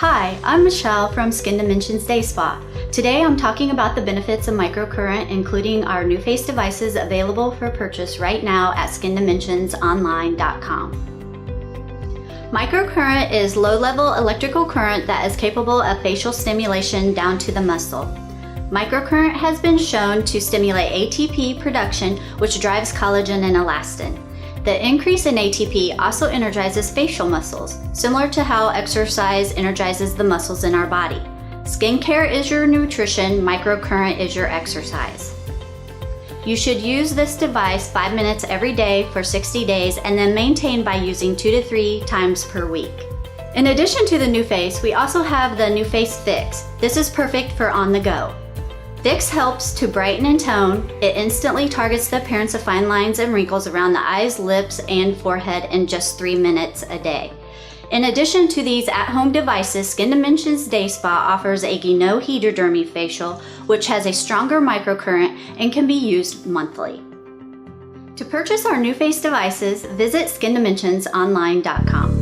Hi, I'm Michelle from Skin Dimensions Day Spa. Today I'm talking about the benefits of microcurrent, including our NuFACE devices available for purchase right now at skindimensionsonline.com. Microcurrent is low-level electrical current that is capable of facial stimulation down to the muscle. Microcurrent has been shown to stimulate ATP production, which drives collagen and elastin. The increase in ATP also energizes facial muscles, similar to how exercise energizes the muscles in our body. Skincare is your nutrition, microcurrent is your exercise. You should use this device 5 minutes every day for 60 days and then maintain by using 2 to 3 times per week. In addition to the NuFACE, we also have the NuFACE Fix. This is perfect for on the go. Fix helps to brighten and tone. It instantly targets the appearance of fine lines and wrinkles around the eyes, lips, and forehead in just 3 minutes a day. In addition to these at-home devices, Skin Dimensions Day Spa offers a no Heater facial, which has a stronger microcurrent and can be used monthly. To purchase our NuFACE devices, visit skindimensionsonline.com.